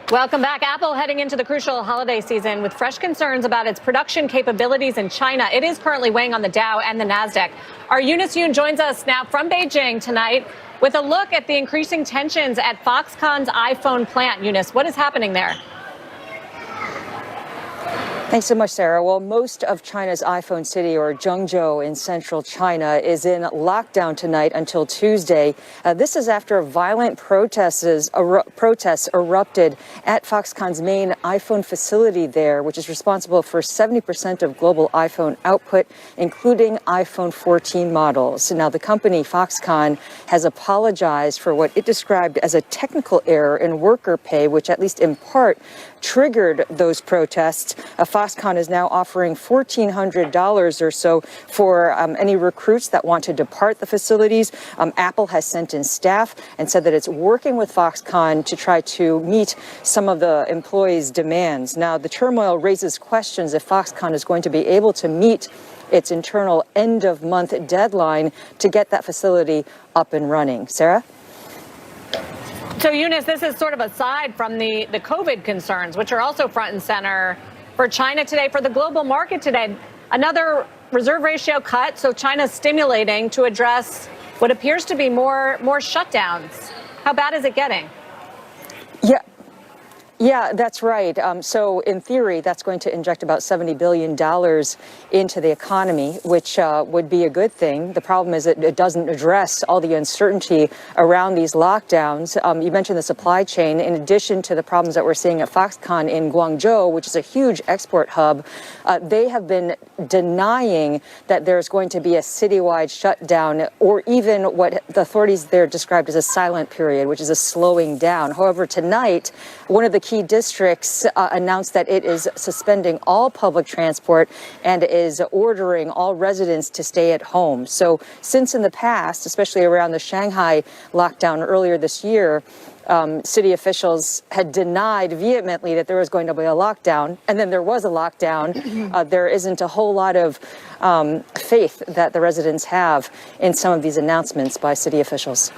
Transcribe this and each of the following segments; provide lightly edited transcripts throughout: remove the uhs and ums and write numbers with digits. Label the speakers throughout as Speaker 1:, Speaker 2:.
Speaker 1: Welcome back. Apple heading into the crucial holiday season with fresh concerns about its production capabilities in China. It is currently weighing on the Dow and the Nasdaq. Our Eunice Yoon joins us now from Beijing tonight with a look at the increasing tensions at Foxconn's iPhone plant. Eunice, what is happening there?
Speaker 2: Thanks so much, Sarah. Well, most of China's iPhone city, or Zhengzhou in central China, is in lockdown tonight until Tuesday. This is after violent protests erupted at Foxconn's main iPhone facility there, which is responsible for 70% of global iPhone output, including iPhone 14 models. Now, the company, Foxconn, has apologized for what it described as a technical error in worker pay, which at least in part triggered those protests. Foxconn is now offering $1,400 or so for any recruits that want to depart the facilities. Apple has sent in staff and said that it's working with Foxconn to try to meet some of the employees' demands. Now, the turmoil raises questions if Foxconn is going to be able to meet its internal end-of-month deadline to get that facility up and running. Sarah?
Speaker 1: So, Eunice, this is sort of aside from the COVID concerns, which are also front and center for China today, for the global market today. Another reserve ratio cut, so China's stimulating to address what appears to be more shutdowns. How bad is it getting?
Speaker 2: Yeah, that's right. So in theory, that's going to inject about $70 billion into the economy, which would be a good thing. The problem is that it doesn't address all the uncertainty around these lockdowns. You mentioned the supply chain. In addition to the problems that we're seeing at Foxconn in Guangzhou, which is a huge export hub, they have been denying that there's going to be a citywide shutdown, or even what the authorities there described as a silent period, which is a slowing down. However, tonight, one of the key districts announced that it is suspending all public transport and is ordering all residents to stay at home. So since in the past, especially around the Shanghai lockdown earlier this year, city officials had denied vehemently that there was going to be a lockdown, and then there was a lockdown. There isn't a whole lot of faith that the residents have in some of these announcements by city officials.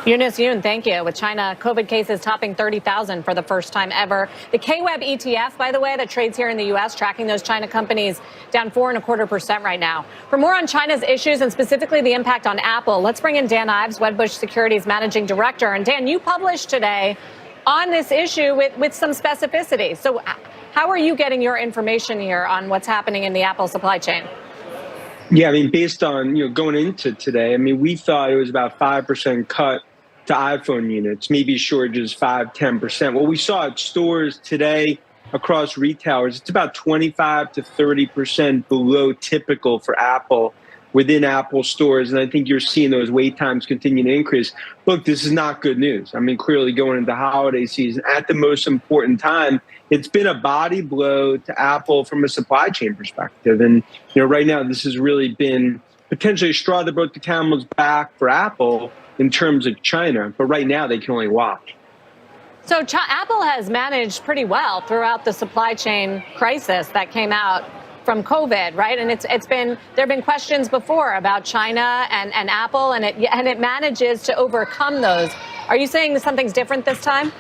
Speaker 1: Eunice Yoon, thank you. With China COVID cases topping 30,000 for the first time ever. The KWEB ETF, by the way, that trades here in the U.S., tracking those China companies, down 4.25% right now. For more on China's issues and specifically the impact on Apple, let's bring in Dan Ives, Wedbush Securities Managing Director. And Dan, you published today on this issue with some specificity. So how are you getting your information here on what's happening in the Apple supply chain?
Speaker 3: Yeah, I mean, based on, going into today, I mean, we thought it was about 5% cut to iPhone units, maybe shortages 5-10%. What we saw at stores today across retailers, it's about 25 to 30% below typical for Apple within Apple stores. And I think you're seeing those wait times continue to increase. Look, this is not good news. I mean, clearly going into holiday season at the most important time, it's been a body blow to Apple from a supply chain perspective. And, right now, this has really been potentially a straw that broke the camel's back for Apple in terms of China, but right now they can only watch.
Speaker 1: So Apple has managed pretty well throughout the supply chain crisis that came out from COVID, right? And there have been questions before about China and Apple, and it manages to overcome those. Are you saying that something's different this time?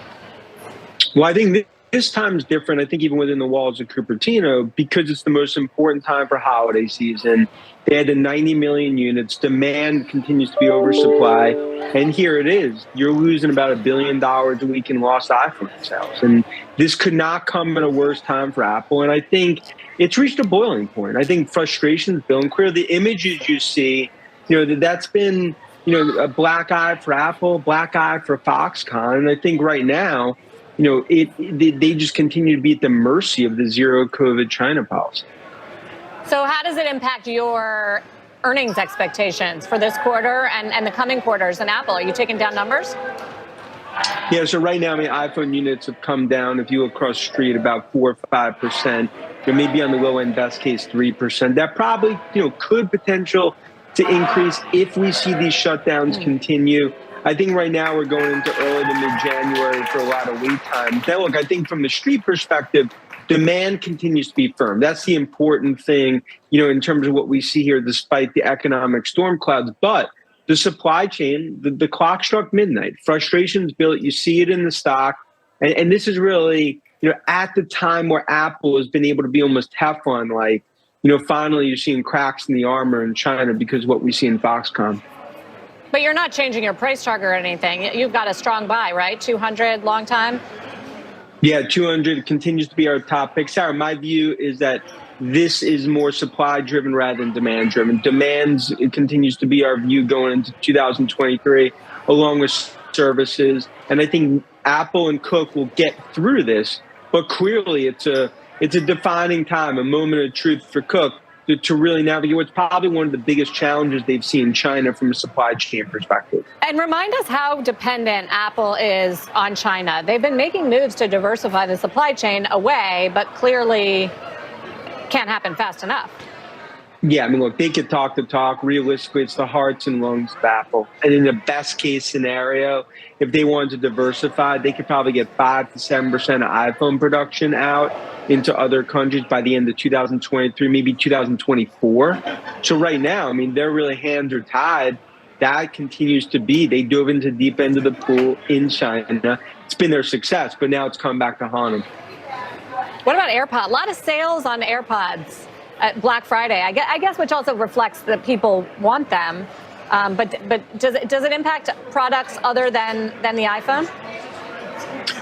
Speaker 3: Well, I think this time is different. I think even within the walls of Cupertino, because it's the most important time for holiday season. They had the 90 million units. Demand continues to be oversupply. And here it is. You're losing about $1 billion a week in lost iPhone sales. And this could not come at a worse time for Apple. And I think it's reached a boiling point. I think frustration is building clear. The images you see, that's been, a black eye for Apple, black eye for Foxconn. And I think right now, they just continue to be at the mercy of the zero COVID China policy.
Speaker 1: So how does it impact your earnings expectations for this quarter and the coming quarters in Apple? Are you taking down numbers?
Speaker 3: Yeah, so right now, iPhone units have come down, if you look across the street, about 4 or 5%. Maybe on the low end, best case, 3%. That probably, could potential to increase if we see these shutdowns continue. I think right now we're going into early to mid-January for a lot of wait times. Now, look, I think from the street perspective, demand continues to be firm. That's the important thing, in terms of what we see here, despite the economic storm clouds. But the supply chain, the clock struck midnight. Frustration's built. You see it in the stock. And this is really, at the time where Apple has been able to be almost Teflon-like, finally you're seeing cracks in the armor in China because of what we see in Foxconn.
Speaker 1: But you're not changing your price target or anything. You've got a strong buy, right? 200 long time?
Speaker 3: Yeah, 200 continues to be our top pick. Sarah, my view is that this is more supply-driven rather than demand-driven. It continues to be our view going into 2023, along with services. And I think Apple and Cook will get through this. But clearly, it's a defining time, a moment of truth for Cook to really navigate what's probably one of the biggest challenges they've seen in China from a supply chain perspective.
Speaker 1: And remind us how dependent Apple is on China. They've been making moves to diversify the supply chain away, but clearly can't happen fast enough.
Speaker 3: Yeah, I mean, look, they could talk the talk. Realistically, it's the hearts and lungs of Apple. And in the best case scenario, if they wanted to diversify, they could probably get 5 to 7% of iPhone production out into other countries by the end of 2023, maybe 2024. So right now, I mean, their really hands are tied. That continues to be, they dove into the deep end of the pool in China. It's been their success, but now it's come back to haunt them.
Speaker 1: What about AirPods? A lot of sales on AirPods at Black Friday, I guess, which also reflects that people want them. But does it impact products other than the iPhone?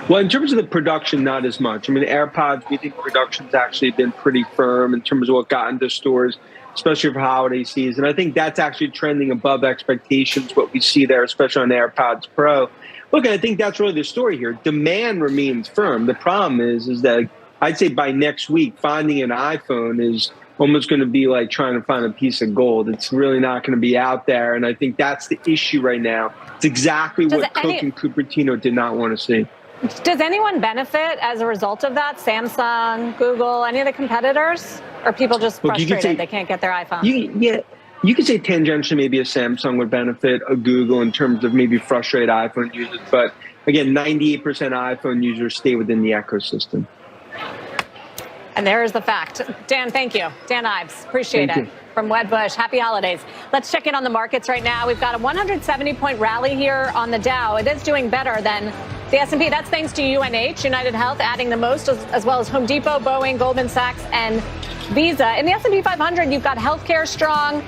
Speaker 3: Well, in terms of the production, not as much. I mean, AirPods, we think production's actually been pretty firm in terms of what got into stores, especially for holiday season. I think that's actually trending above expectations, what we see there, especially on AirPods Pro. Look, I think that's really the story here. Demand remains firm. The problem is that I'd say by next week, finding an iPhone is almost going to be like trying to find a piece of gold. It's really not going to be out there. And I think that's the issue right now. It's exactly what Cook and Cupertino did not want to see.
Speaker 1: Does anyone benefit as a result of that? Samsung, Google, any of the competitors? Or people just frustrated they can't get their iPhone?
Speaker 3: You could say tangentially maybe a Samsung would benefit, a Google in terms of maybe frustrated iPhone users. But again, 98% of iPhone users stay within the ecosystem.
Speaker 1: And there is the fact. Dan, thank you. Dan Ives, appreciate it. From Wedbush, happy holidays. Let's check in on the markets right now. We've got a 170-point rally here on the Dow. It is doing better than the S&P. That's thanks to UNH, United Health, adding the most, as well as Home Depot, Boeing, Goldman Sachs, and Visa. In the S&P 500, you've got healthcare strong,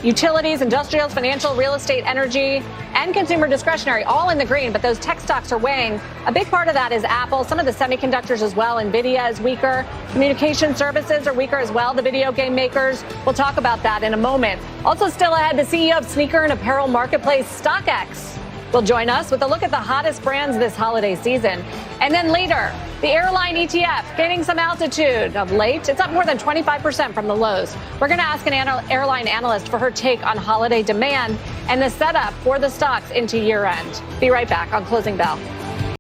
Speaker 1: utilities, industrials, financial, real estate, energy, and consumer discretionary, all in the green, but those tech stocks are weighing. A big part of that is Apple, some of the semiconductors as well. NVIDIA is weaker. Communication services are weaker as well, the video game makers. We'll talk about that in a moment. Also still ahead, the CEO of sneaker and apparel marketplace StockX will join us with a look at the hottest brands this holiday season. And then later, the airline ETF gaining some altitude of late. It's up more than 25% from the lows. We're going to ask an airline analyst for her take on holiday demand and the setup for the stocks into year end. Be right back on Closing Bell.